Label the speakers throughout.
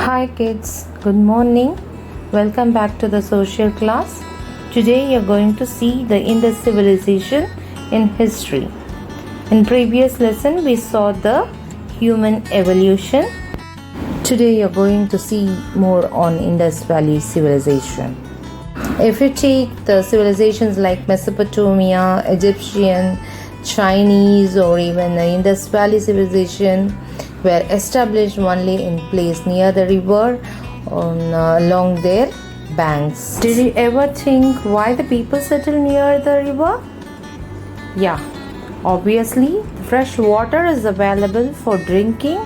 Speaker 1: Hi kids, good morning. Welcome back to the social class. Today you're going to see the Indus civilization in history. In previous lesson we saw the human evolution. Today you're going to see more on Indus Valley civilization. If you take the civilizations like Mesopotamia, Egyptian, Chinese, or even the Indus Valley civilization were established only in place near the river along their banks. Did you ever think why the people settled near the river? Yeah, obviously fresh water is available for drinking,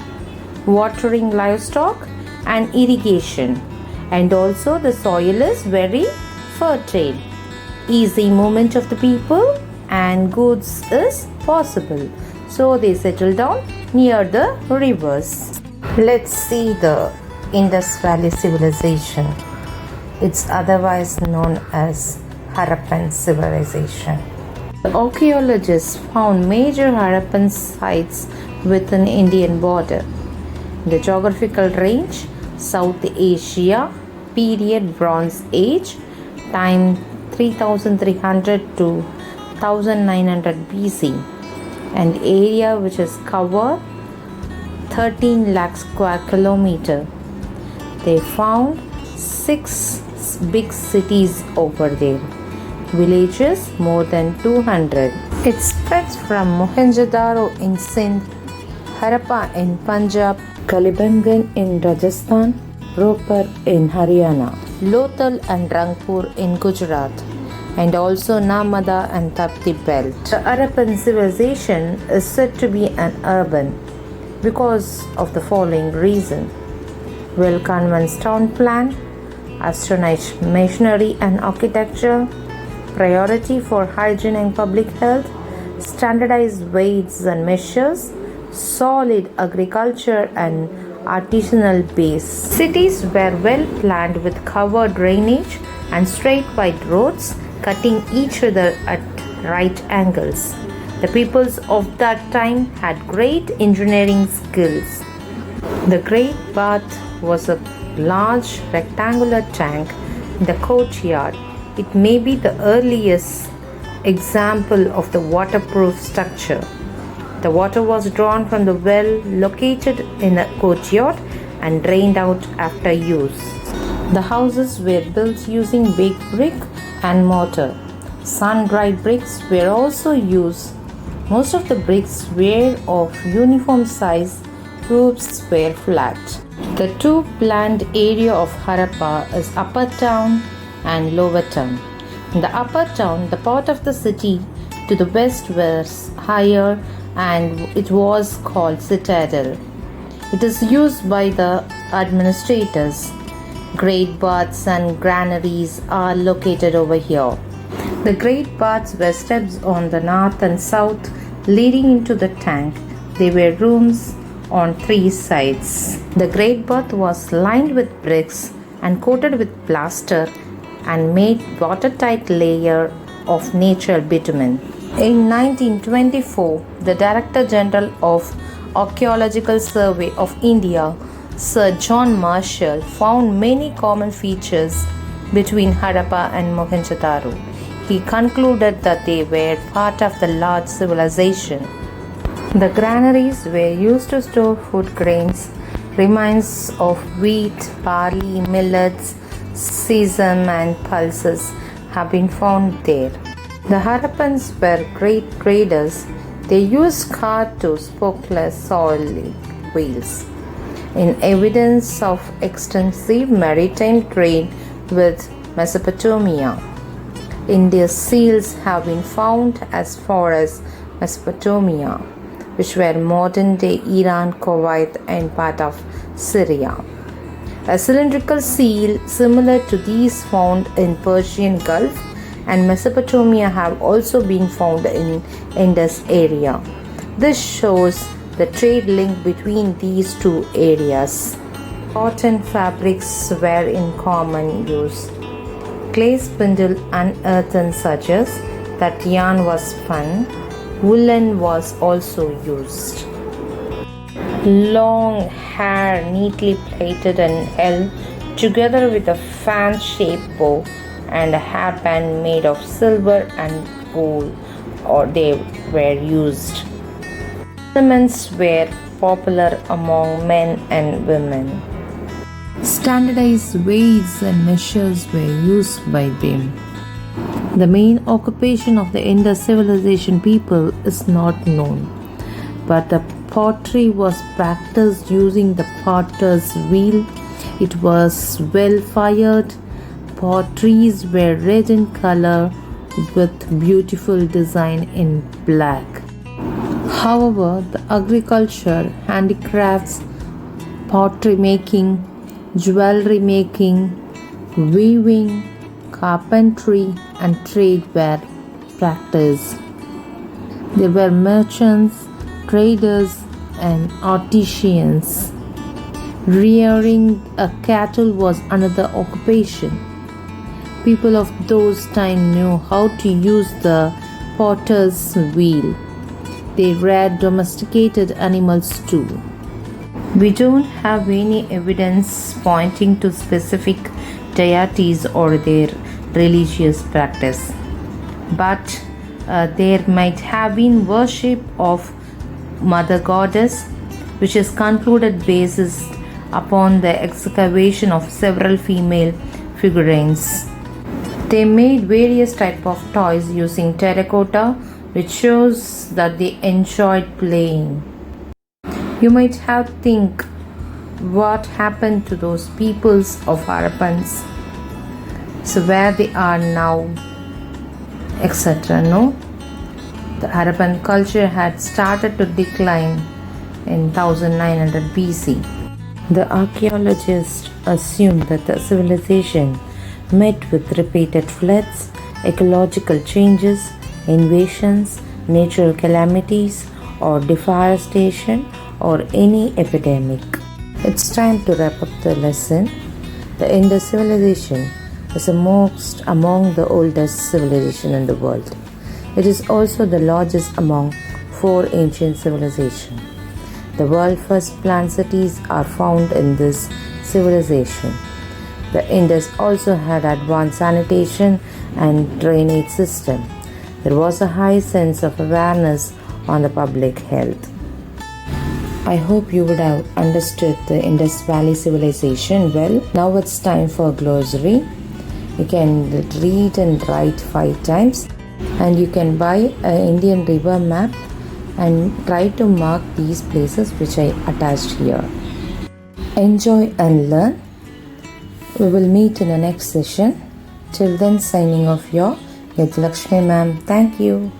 Speaker 1: watering livestock and irrigation, and also the soil is very fertile. Easy movement of the people and goods is possible, so they settled down near the rivers. Let's see the Indus Valley civilization. It's otherwise known as Harappan Civilization. The archaeologists found major Harappan sites within Indian border. The geographical range: South Asia, period Bronze Age, time 3300 to 1900 BC, and area which is covered 13 lakh square kilometer. They found 6 big cities over there, villages more than 200. It spreads from Mohenjo-daro in Sindh, Harappa in Punjab, Kalibangan in Rajasthan, Ropar in Haryana, Lothal and Rangpur in Gujarat, and also Narmada and Tapti belt. The Harappan civilization is said to be an urban because of the following reason: well-conceived town plan, astonishing machinery and architecture, priority for hygiene and public health, standardized weights and measures, solid agriculture and artisanal base. Cities were well planned with covered drainage and straight wide roads cutting each other at right angles. The peoples of that time had great engineering skills. The Great Bath was a large rectangular tank in the courtyard. It may be the earliest example of the waterproof structure. The water was drawn from the well located in the courtyard and drained out after use. The houses were built using baked brick and mortar. Sun-dried bricks were also used. Most of the bricks were of uniform size, roofs were flat. The two planned area of Harappa is Upper Town and Lower Town. In the Upper Town, the part of the city to the west was higher and it was called Citadel. It is used by the administrators. Great baths and granaries are located over here. The great baths were steps on the north and south leading into the tank. They were rooms on 3 sides. The great bath was lined with bricks and coated with plaster and made watertight layer of natural bitumen. In 1924, the Director General of Archaeological Survey of India, Sir John Marshall, found many common features between Harappa and Mohenjo-daro. He concluded that they were part of the large civilization. The granaries were used to store food grains. Remains of wheat, barley, millets, sesame and pulses have been found there. The Harappans were great traders. They used cart to spokeless solid wheels. In evidence of extensive maritime trade with Mesopotamia. India's seals have been found as far as Mesopotamia, which were modern-day Iran, Kuwait and part of Syria. A cylindrical seal similar to these found in Persian Gulf and Mesopotamia have also been found in Indus area. This shows the trade link between these two areas. Cotton fabrics were in common use. Clay spindle unearthed suggests that yarn was spun. Woolen was also used. Long hair neatly plaited and held together with a fan-shaped bow and a hairband made of silver and gold, or they were used. Ornaments were popular among men and women. Standardized weights and measures were used by them. The main occupation of the Indus civilization people is not known, but the pottery was practiced using the potter's wheel. It was well fired. Potteries were red in color with beautiful design in black. However, the agriculture, handicrafts, pottery making, jewelry making, weaving, carpentry, and trade were practiced. There were merchants, traders, and artisans. Rearing a cattle was another occupation. People of those times knew how to use the potter's wheel. They reared domesticated animals too. We don't have any evidence pointing to specific deities or their religious practice, but there might have been worship of Mother Goddess, which is concluded based upon the excavation of several female figurines. They made various types of toys using terracotta, which shows that they enjoyed playing. You might have think what happened to those peoples of Harappans, so where they are now, etc. No? The Harappan culture had started to decline in 1900 BC. The archaeologists assumed that the civilization met with repeated floods, ecological changes, invasions, natural calamities, or deforestation, or any epidemic. It's time to wrap up the lesson. The Indus civilization is among the oldest civilization in the world. It is also the largest among 4 ancient civilizations. The world's first planned cities are found in this civilization. The Indus also had advanced sanitation and drainage system. There was a high sense of awareness on the public health. I hope you would have understood the Indus Valley civilization well. Now it's time for a glossary. You can read and write 5 times, and you can buy an Indian river map and try to mark these places which I attached here. Enjoy and learn. We will meet in the next session. Till then, signing off your Lakshmi ma'am. Thank you.